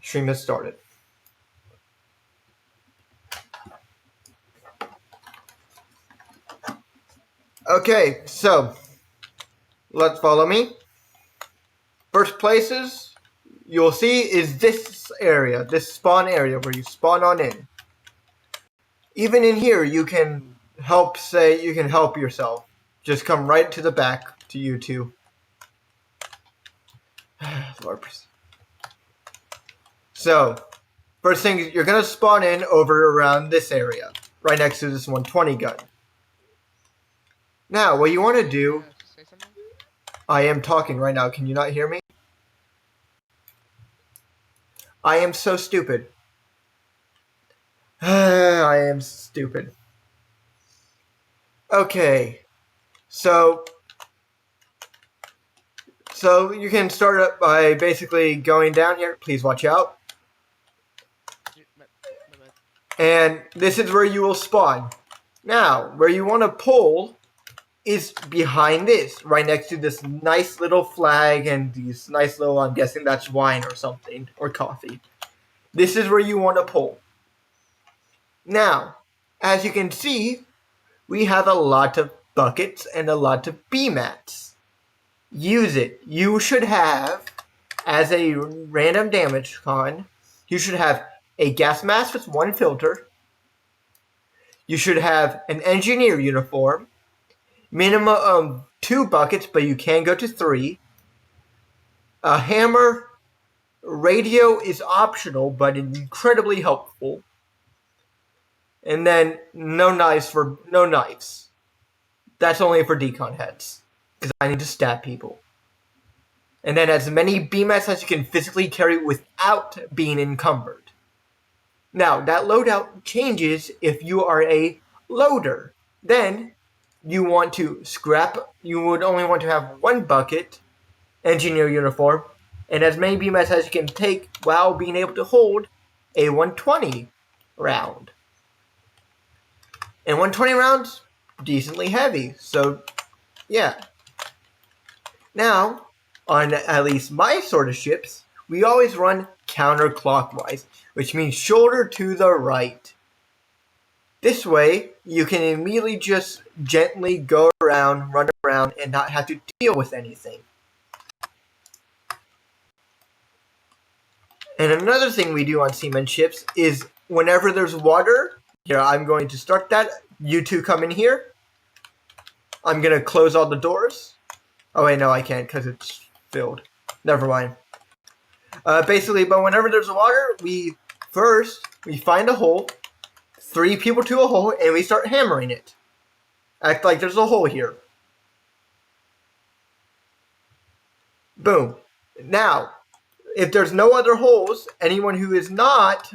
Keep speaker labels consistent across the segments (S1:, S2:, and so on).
S1: Stream has started. Okay, so let's follow me. First places you'll see is this area, this spawn area where you spawn on in. Even in here, you can help yourself. Just come right to the back to you two. So, first thing, you're going to spawn in over around this area, right next to this 120 gun. Now, what you want to do...
S2: Say something?
S1: I am talking right now. Can you not hear me? I am so stupid. I am stupid. Okay. So you can start up by basically going down here. Please watch out. And this is where you will spawn. Now, where you want to pull is behind this, right next to this nice little flag and these nice little, I'm guessing that's wine or something, or coffee. This is where you want to pull. Now, as you can see, we have a lot of buckets and a lot of BMATs. Use it. You should have, as a random damage con, you should have a gas mask with 1 filter. You should have an engineer uniform. Minimum of 2 buckets, but you can go to 3. A hammer. Radio is optional, but incredibly helpful. And then no knives. That's only for decon heads, because I need to stab people. And then as many BMATs as you can physically carry without being encumbered. Now, that loadout changes if you are a loader. Then you want to scrap. You would only want to have 1 bucket, engineer uniform, and as many BMATs as you can take while being able to hold a 120 round. And 120 rounds, decently heavy. So, yeah. Now, on at least my sort of ships, we always run counterclockwise, which means shoulder to the right. This way, you can immediately just gently go around, run around, and not have to deal with anything. And another thing we do on Cmen ships is whenever there's water, here I'm going to start that. You two come in here. I'm going to close all the doors. Oh wait, no I can't because it's filled. Never mind. Basically, but whenever there's water, we find a hole, 3 people to a hole, and we start hammering it. Act like there's a hole here. Boom. Now, if there's no other holes, anyone who is not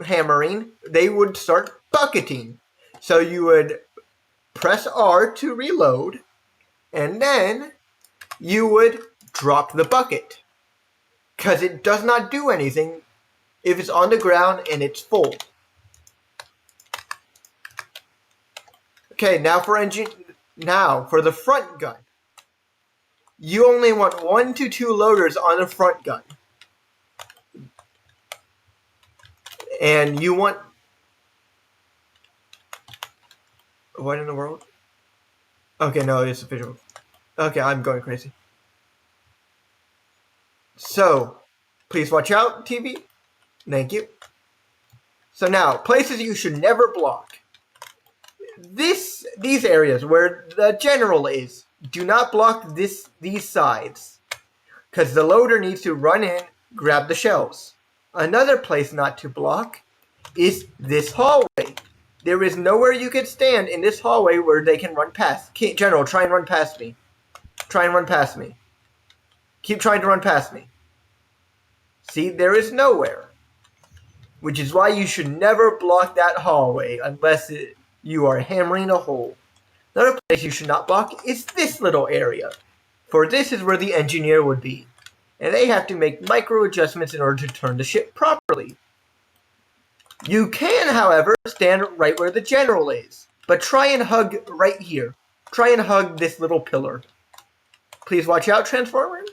S1: hammering, they would start bucketing. So you would press R to reload, and then you would drop the bucket. Because it does not do anything if it's on the ground and it's full. Okay, now for the front gun. You only want 1 to 2 loaders on the front gun. And you want... What in the world? Okay, no, it's official. Okay, I'm going crazy. So, please watch out, TV. Thank you. So now, places you should never block. These areas where the general is, do not block these sides. Because the loader needs to run in, grab the shells. Another place not to block is this hallway. There is nowhere you can stand in this hallway where they can run past. General, try and run past me. Try and run past me. Keep trying to run past me. See, there is nowhere. Which is why you should never block that hallway unless you are hammering a hole. Another place you should not block is this little area. For this is where the engineer would be. And they have to make micro adjustments in order to turn the ship properly. You can, however, stand right where the general is. But try and hug right here. Try and hug this little pillar. Please watch out, Transformer.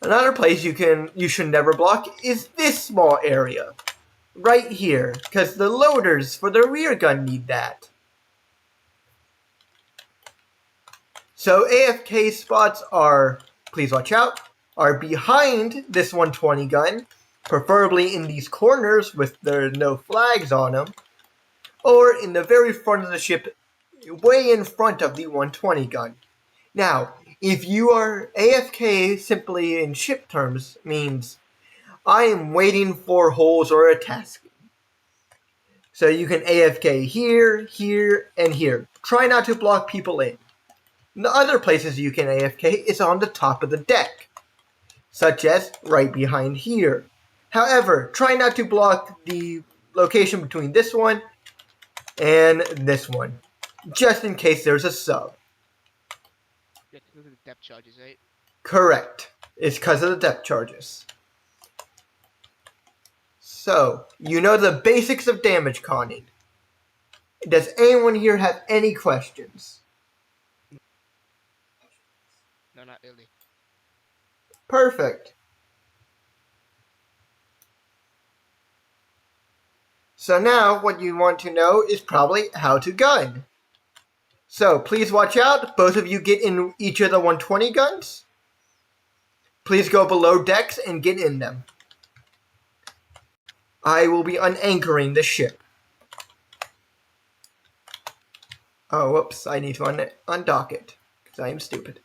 S1: Another place you should never block is this small area. Right here, because the loaders for the rear gun need that. So AFK spots are, please watch out, are behind this 120 gun, preferably in these corners with there no flags on them, or in the very front of the ship, way in front of the 120 gun. Now, if you are AFK simply in ship terms means I am waiting for holes or a task. So you can AFK here, here, and here. Try not to block people in. The other places you can AFK is on the top of the deck, such as right behind here. However, try not to block the location between this one and this one, just in case there's a sub.
S2: Yeah, because of the depth charges, right?
S1: Correct. It's because of the depth charges. So, you know the basics of damage conning. Does anyone here have any questions?
S2: No, not really.
S1: Perfect. So now what you want to know is probably how to gun. So please watch out. Both of you get in each of the 120 guns. Please go below decks and get in them. I will be unanchoring the ship. Oh, whoops. I need to undock it because I am stupid.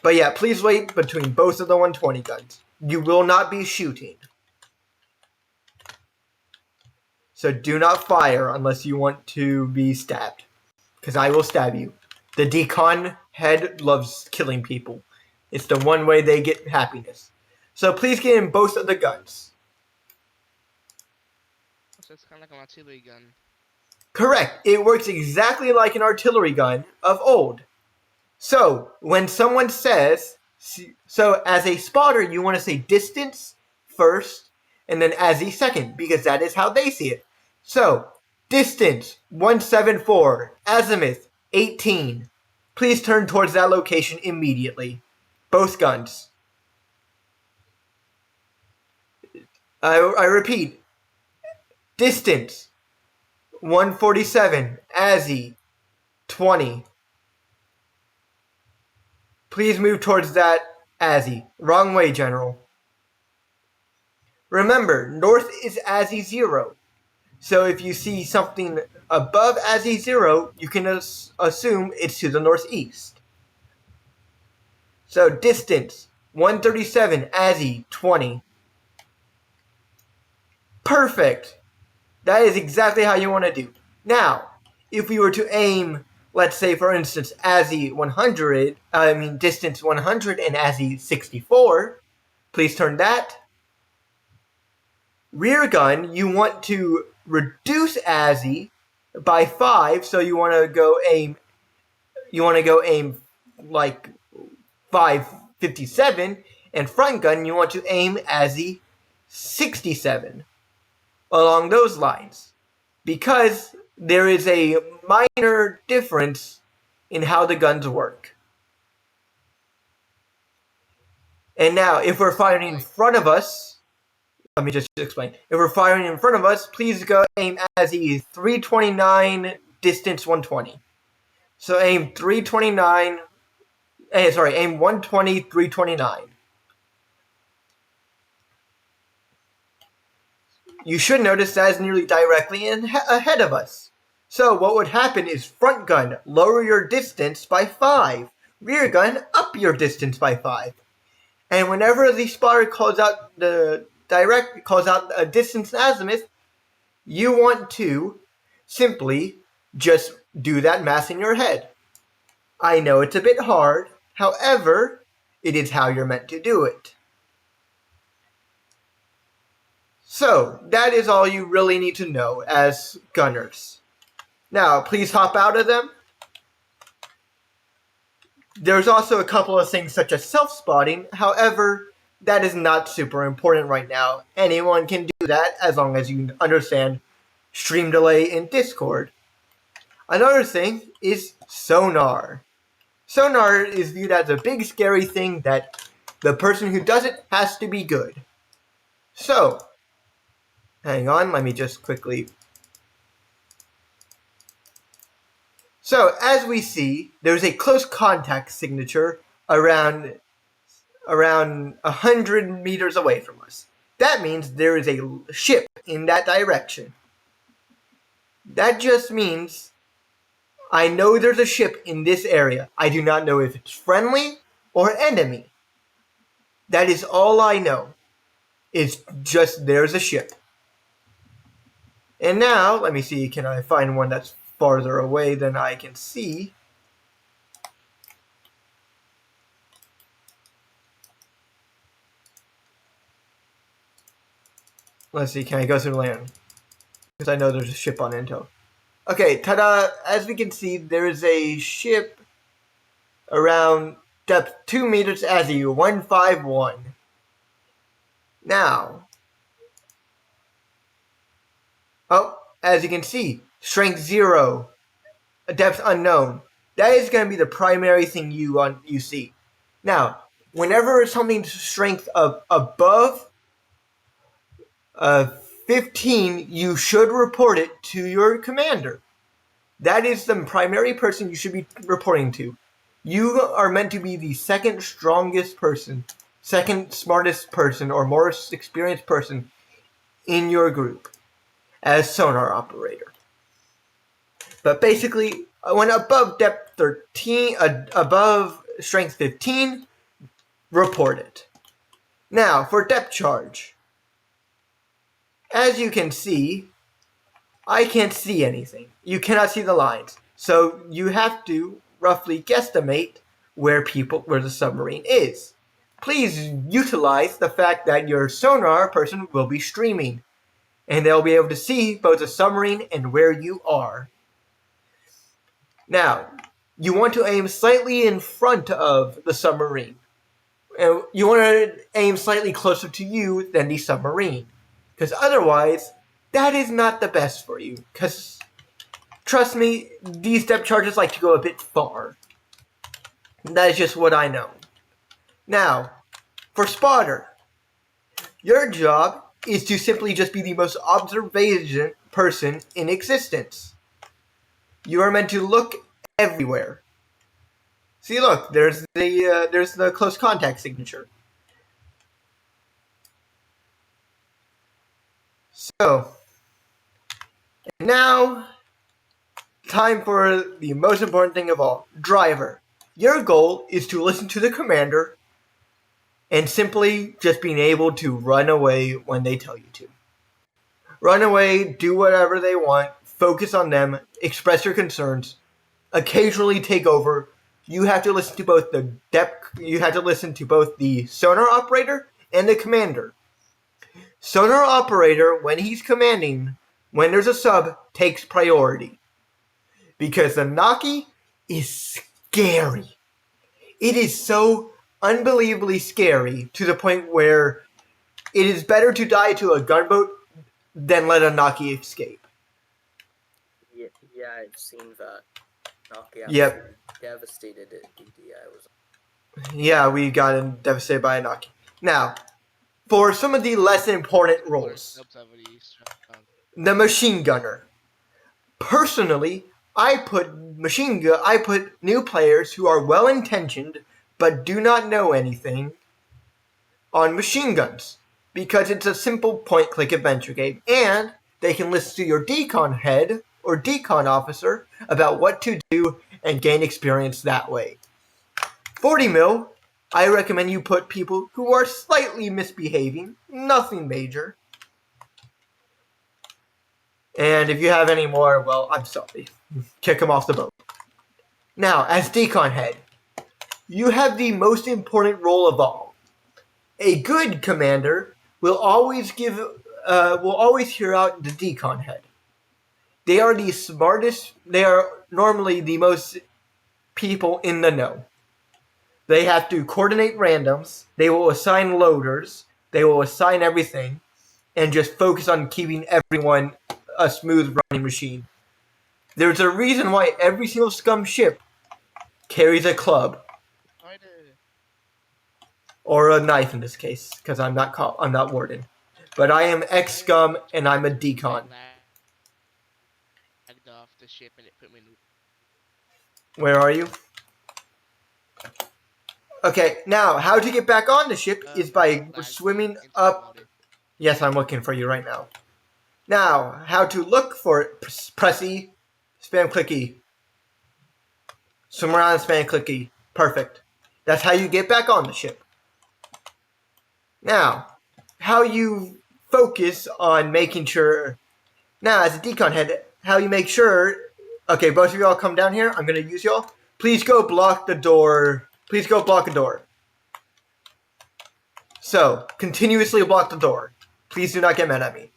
S1: But yeah, please wait between both of the 120 guns. You will not be shooting. So do not fire unless you want to be stabbed. Because I will stab you. The decon head loves killing people. It's the one way they get happiness. So please get in both of the guns.
S2: So it's kind of like an artillery gun.
S1: Correct. It works exactly like an artillery gun of old. So when someone says, so as a spotter, you want to say distance first and then as a second, because that is how they see it. So distance 174, azimuth 18. Please turn towards that location immediately. Both guns. I repeat. Distance 147, AZI 20. Please move towards that AZI. Wrong way, General. Remember, north is AZI 0. So if you see something above AZI 0, you can assume it's to the northeast. So distance 137, AZI 20. Perfect. That is exactly how you want to do. Now, if we were to aim, let's say for instance, AZI 100, distance 100 and AZI 64, please turn that. Rear gun, you want to reduce AZI by 5, so you want to go aim like 557, and front gun, you want to aim AZI 67. Along those lines, because there is a minor difference in how the guns work. And now, if we're firing in front of us, let me just explain. If we're firing in front of us, please go aim as a 329, distance 120. So aim 329, aim 120, 329. You should notice that is nearly directly ahead of us. So what would happen is front gun, lower your distance by 5. Rear gun, up your distance by 5. And whenever the spotter calls out a distance azimuth, you want to simply just do that math in your head. I know it's a bit hard, however, it is how you're meant to do it. So, that is all you really need to know as gunners. Now, please hop out of them. There's also a couple of things such as self-spotting. However, that is not super important right now. Anyone can do that as long as you understand stream delay in Discord. Another thing is sonar. Sonar is viewed as a big scary thing that The person who does it has to be good. So, hang on, let me just quickly. So, as we see, there's a close contact signature around 100 meters away from us. That means there is a ship in that direction. That just means I know there's a ship in this area. I do not know if it's friendly or enemy. That is all I know. It's just there's a ship. And now, let me see, can I find one that's farther away than I can see? Let's see, can I go through land? Because I know there's a ship on Intel. Okay, ta-da! As we can see, there is a ship around depth 2 meters as you 151. Now, as you can see, strength 0, depth unknown. That is going to be the primary thing you see. Now, whenever something's strength above 15, you should report it to your commander. That is the primary person you should be reporting to. You are meant to be the second strongest person, second smartest person, or most experienced person in your group as sonar operator. But basically, when above depth 13, above strength 15, report it. Now, for depth charge. As you can see, I can't see anything. You cannot see the lines. So you have to roughly guesstimate where the submarine is. Please utilize the fact that your sonar person will be streaming, and they'll be able to see both the submarine and where you are. Now, you want to aim slightly in front of the submarine. You want to aim slightly closer to you than the submarine. Because otherwise, that is not the best for you. Because, trust me, these depth charges like to go a bit far. That is just what I know. Now, for spotter, your job is to simply just be the most observant person in existence. You are meant to look everywhere. See, look, there's the close contact signature. So, now, time for the most important thing of all, driver. Your goal is to listen to the commander and simply just being able to run away when they tell you to. Run away, do whatever they want, focus on them, express your concerns, occasionally take over. You have to listen to both the sonar operator and the commander. Sonar operator, when he's commanding, when there's a sub, takes priority. Because the Naki is scary. It is so unbelievably scary to the point where it is better to die to a gunboat than let a Naki escape.
S3: Yeah, I've seen that. Naki
S1: Yep.
S3: Devastated at DD.
S1: Yeah, we got devastated by a Naki. Now, for some of the less important roles, the machine gunner. Personally, I put new players who are well-intentioned but do not know anything on machine guns because it's a simple point-click adventure game, and they can listen to your decon head or decon officer about what to do and gain experience that way. 40 mil, I recommend you put people who are slightly misbehaving, nothing major. And if you have any more, well, I'm sorry. Kick them off the boat. Now, as decon head, you have the most important role of all. A good commander will always hear out the decon head. They are the smartest. They are normally the most people in the know. They have to coordinate randoms. They will assign loaders. They will assign everything, and just focus on keeping everyone a smooth running machine. There's a reason why every single scum ship carries a club. or a knife in this case, because I'm not warden. But I am ex-scum and I'm a decon.
S2: Lagged off the ship and it put me in.
S1: Where are you? Okay, now how to get back on the ship is by
S2: Lagged
S1: swimming
S2: instant
S1: up.
S2: loading.
S1: Yes, I'm looking for you right now. Now, how to look for it? Press E, spam click E. Swim around, spam click E. Perfect. That's how you get back on the ship. Now, how you focus on making sure. Now, as a decon head, how you make sure. Okay, both of y'all come down here. I'm going to use y'all. Please go block the door. Please go block a door. So, continuously block the door. Please do not get mad at me.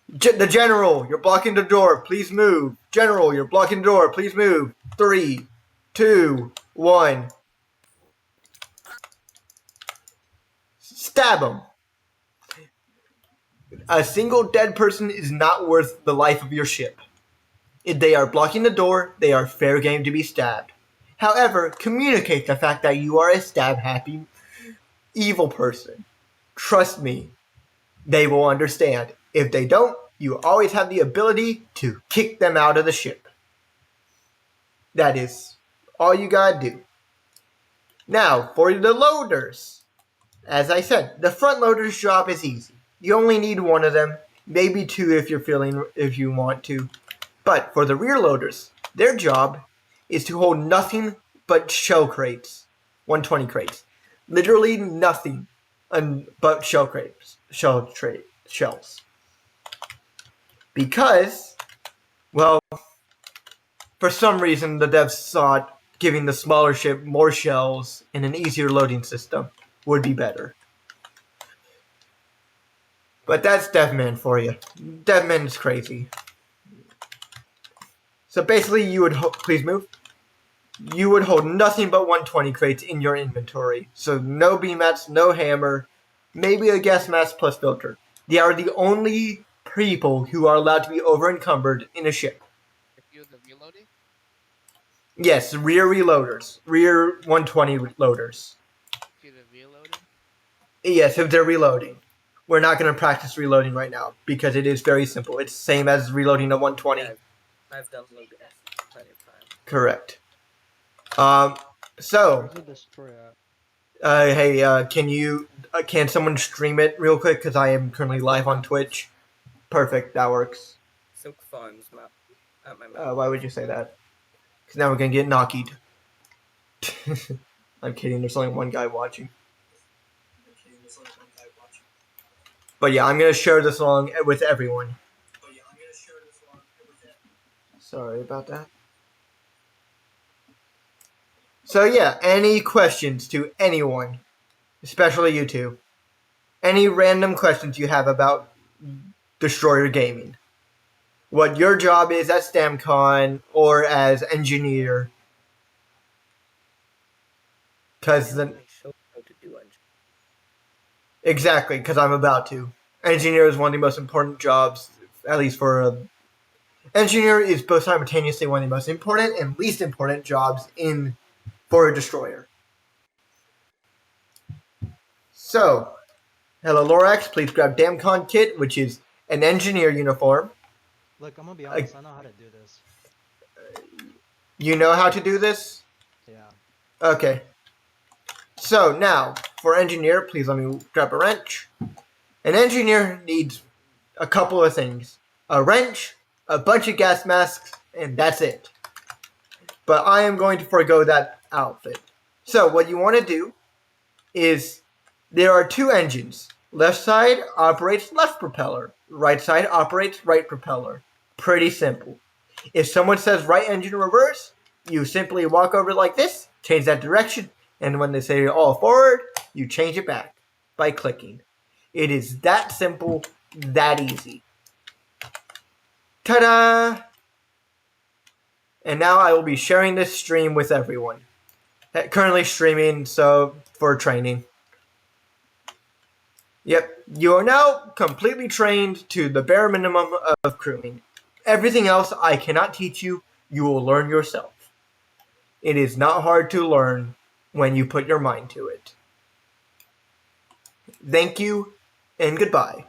S1: The general, you're blocking the door. Please move. General, you're blocking the door. Please move. 3, 2, 1. Stab him. A single dead person is not worth the life of your ship. If they are blocking the door, they are fair game to be stabbed. However, communicate the fact that you are a stab-happy, evil person. Trust me, they will understand. If they don't, you always have the ability to kick them out of the ship. That is all you gotta do. Now, for the loaders. As I said, the front loader's job is easy. You only need one of them, maybe two if you want to. But for the rear loaders, their job is to hold nothing but shell crates. 120 crates. Literally nothing but shell crates. Shells. Because, well, for some reason the devs thought giving the smaller ship more shells and an easier loading system would be better. But that's DevMan for you. DevMan is crazy. So basically you would please move. You would hold nothing but 120 crates in your inventory. So no BMATs, no hammer, maybe a gas mask plus filter. They are the only people who are allowed to be over encumbered in a ship.
S2: If you're the reloading,
S1: Yes, rear reloaders. Rear 120 loaders.
S2: if you're the reloading,
S1: Yes, if they're reloading. We're not going to practice reloading right now because it is very simple. It's the same as reloading a 120.
S3: Yeah, I've done loading plenty of times.
S1: Correct. So,
S4: Where's the destroyer
S1: hey, can someone stream it real quick? Because I am currently live on Twitch. Perfect, that works.
S3: Silk Farms map at my map.
S1: Why would you say that? Because now we're going to get knocked. I'm kidding, there's only one guy watching. But yeah, I'm going to share this along with everyone. Sorry about that. So yeah, any questions to anyone, especially you two? Any random questions you have about Destroyer Gaming? What your job is at StamCon or as engineer? Because
S3: They
S1: then
S3: only show how to do engine.
S1: exactly, because I'm about to. Engineer is one of the most important jobs, at least for a. Engineer is both simultaneously one of the most important and least important jobs for a destroyer. So, hello Lorax, please grab DamCon kit, which is an engineer uniform.
S4: Look, I'm gonna be honest, I know how to do this.
S1: You know how to do this?
S4: Yeah.
S1: Okay. So now, for engineer, please let me grab a wrench. An engineer needs a couple of things. A wrench, a bunch of gas masks, and that's it. But I am going to forego that outfit. So what you want to do is, there are two engines. Left side operates left propeller. Right side operates right propeller. Pretty simple. If someone says right engine reverse, you simply walk over like this, change that direction, and when they say all forward, you change it back by clicking. It is that simple, that easy. Ta-da! And now I will be sharing this stream with everyone. Currently streaming, so for training. Yep, you are now completely trained to the bare minimum of crewing. Everything else I cannot teach you, you will learn yourself. It is not hard to learn when you put your mind to it. Thank you, and goodbye.